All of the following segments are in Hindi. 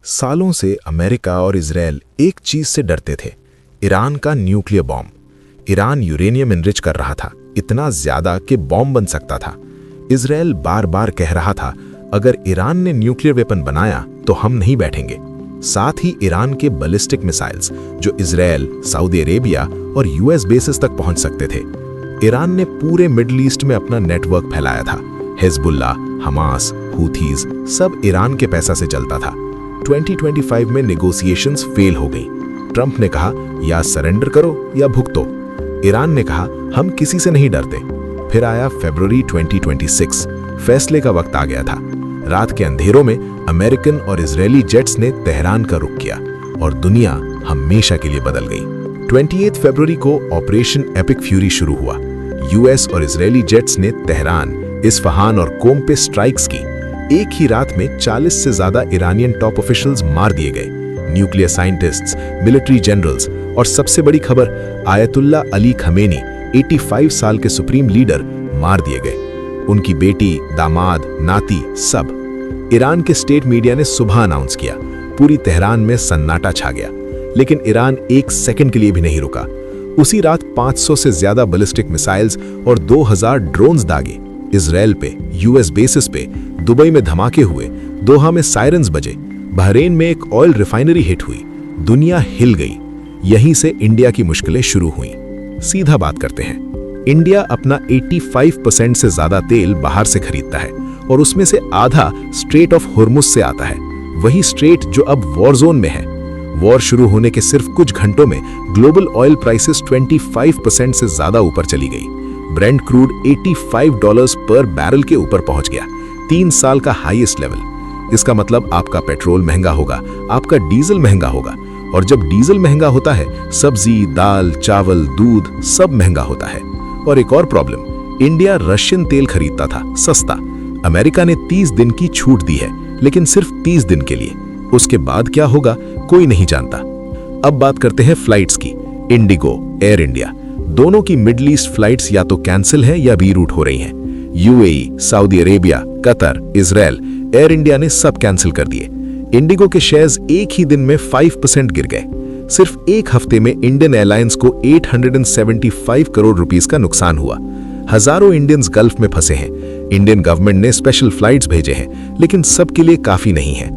सालों से अमेरिका और इजराइल एक चीज से डरते थे, ईरान का nuclear bomb. Iran uranium enrich कर रहा था, इतना ज्यादा कि बॉम्ब बन सकता था। इजराइल बार बार कह रहा था, अगर ईरान ने न्यूक्लियर वेपन बनाया तो हम नहीं बैठेंगे। साथ ही ईरान के बैलिस्टिक मिसाइल्स जो इजराइल, सऊदी अरेबिया और यूएस बेसिस तक पहुंच सकते थे। ईरान ने पूरे मिडिल ईस्ट में अपना नेटवर्क फैलाया था। हिजबुल्ला, हमास, हूथीज सब ईरान के पैसा से चलता था। 2025 में नेगोशिएशंस फेल हो गई। ट्रंप ने कहा, या सरेंडर करो या भुगतो। ईरान ने कहा, हम किसी से नहीं डरते। फिर आया फरवरी 2026, फैसले का वक्त आ गया था। रात के अंधेरों में अमेरिकन और इजरायली जेट्स ने तेहरान का रुख किया और दुनिया हमेशा के लिए बदल गई। 28 फरवरी को ऑपरेशन एपिक फ्यूरी शुरू हुआ। यूएस और इजरायली जेट्स ने तेहरान, इस्फहान और कोम पे स्ट्राइक्स की। एक ही रात में 40 से ज्यादा ईरानियन टॉप ऑफिशियल्स मार दिए गए, न्यूक्लियर साइंटिस्ट्स, मिलिट्री जनरल्स और सबसे बड़ी खबर, आयतुल्ला अली खमेनी 85 साल के सुप्रीम लीडर मार दिए गए। उनकी बेटी, दामाद, नाती सब। ईरान के स्टेट मीडिया ने सुबह अनाउंस किया। पूरी तेहरान में सन्नाटा छा गया, लेकिन ईरान एक सेकंड के लिए भी नहीं रुका। उसी रात 500 से ज्यादा बैलिस्टिक मिसाइल्स और 2000 ड्रोन्स दागे। इजराइल पे, यूएस बेसिस पे, दुबई में धमाके हुए, दोहा में सायरन्स बजे, बहरेन में एक ऑयल रिफाइनरी हिट हुई। दुनिया हिल गई। यहीं से इंडिया की मुश्किलें शुरू हुई। सीधा बात करते हैं। इंडिया अपना 85% से ज्यादा तेल बाहर से खरीदता है और उसमें से आधा स्ट्रेट ऑफ हुर्मुज से आता है, वही स्ट्रेट जो अब वॉर जोन में है। वॉर शुरू होने के सिर्फ कुछ घंटों में ग्लोबल ऑयल प्राइसेस 25% से ज्यादा ऊपर चली गई। ब्रेंट क्रूड $85 पर बैरल के ऊपर पहुंच गया, 3 साल का हाईएस्ट लेवल। इसका मतलब आपका पेट्रोल महंगा होगा, आपका डीजल महंगा होगा, और जब डीजल महंगा होता है, सब्जी, दाल, चावल, दूध सब महंगा होता है। और एक और प्रॉब्लम, इंडिया रशियन तेल खरीदता था सस्ता। अमेरिका ने 30 दिन की छूट दी है, लेकिन सिर्फ 30 दिन के लिए। उसके बाद क्या होगा कोई नहीं जानता। अब बात करते हैं फ्लाइट्स की। इंडिगो, एयर इंडिया दोनों की मिडिल ईस्ट फ्लाइट्स या तो कैंसिल है या रीरूट हो रही हैं। UAE, Saudi Arabia, Qatar, Israel, air India ने सब कैंसिल कर दिए। इंडिगो के शेयर्स एक ही दिन में 5% गिर गए। सिर्फ एक हफ्ते में इंडियन एयरलाइंस को 875 करोड़ रुपीस का नुकसान हुआ। हजारों इंडियंस गल्फ में फंसे हैं। इंडियन गवर्नमेंट ने स्पेशल फ्लाइट्स भेजे हैं, लेकिन सबके लिए काफी नहीं है।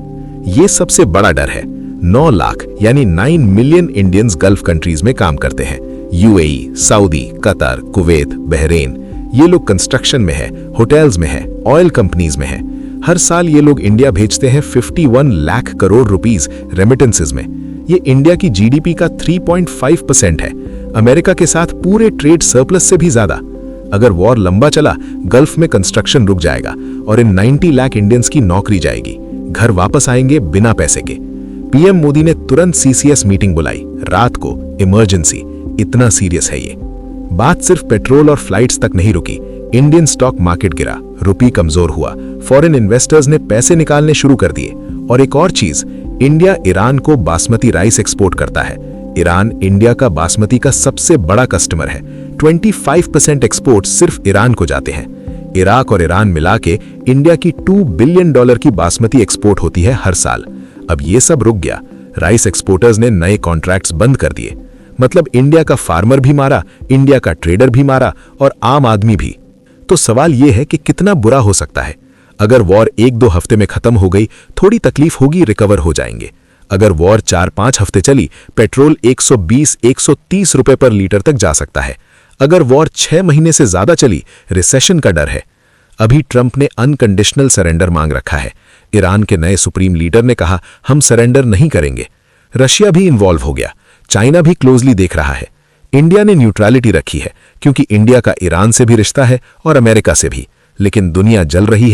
ये सबसे बड़ा डर है। 9 लाख यानी 9 मिलियन इंडियंस गल्फ कंट्रीज में काम करते हैं। UAE, Saudi, Qatar, Kuwait, Bahrain, ये लोग कंस्ट्रक्शन में है, होटल्स में है, ऑयल कंपनीज में है। हर साल ये लोग इंडिया भेजते हैं 51 लाख करोड़ रुपीस रेमिटेंसेस में। ये इंडिया की जीडीपी का 3.5% है, अमेरिका के साथ पूरे ट्रेड सरप्लस से भी ज्यादा। अगर वॉर लंबा चला, गल्फ में कंस्ट्रक्शन रुक जाएगा और इन 90 लाख इंडियंस की नौकरी जाएगी। घर वापस आएंगे बिना पैसे के। पीएम मोदी ने तुरंत सीसीएस मीटिंग बुलाई, रात को, इमरजेंसी। इतना सीरियस है ये। बात सिर्फ पेट्रोल और फ्लाइट्स तक नहीं रुकी। इंडियन स्टॉक मार्केट गिरा, रुपी कमजोर हुआ, फॉरेन इन्वेस्टर्स ने पैसे निकालने शुरू कर दिए। और एक और चीज, इंडिया ईरान को बासमती राइस एक्सपोर्ट करता है। ईरान इंडिया का बासमती का सबसे बड़ा कस्टमर है। 25% एक्सपोर्ट सिर्फ ईरान को जाते हैं। इराक और ईरान मिला के इंडिया की $2 बिलियन की बासमती एक्सपोर्ट होती है हर साल। अब ये सब रुक गया। राइस एक्सपोर्टर्स ने नए कॉन्ट्रैक्ट्स बंद कर दिए। मतलब इंडिया का फार्मर भी मारा, इंडिया का ट्रेडर भी मारा और आम आदमी भी। तो सवाल यह है कि कितना बुरा हो सकता है। अगर वॉर 1-2 हफ्ते में खत्म हो गई, थोड़ी तकलीफ होगी, रिकवर हो जाएंगे। अगर वॉर 4-5 हफ्ते चली, पेट्रोल 120-130 रुपए पर लीटर तक जा सकता है। अगर वॉर 6 महीने से ज्यादा चली, रिसेशन का डर है। अभी ट्रंप ने अनकंडीशनल सरेंडर मांग रखा है। ईरान के नए सुप्रीम लीडर ने कहा, हम सरेंडर नहीं करेंगे। रशिया भी इन्वॉल्व हो गया, चाइना भी क्लोजली देख रहा है। इंडिया ने न्यूट्रलिटी रखी है, क्योंकि इंडिया का ईरान से भी रिश्ता है और अमेरिका से भी। लेकिन दुनिया जल रही है।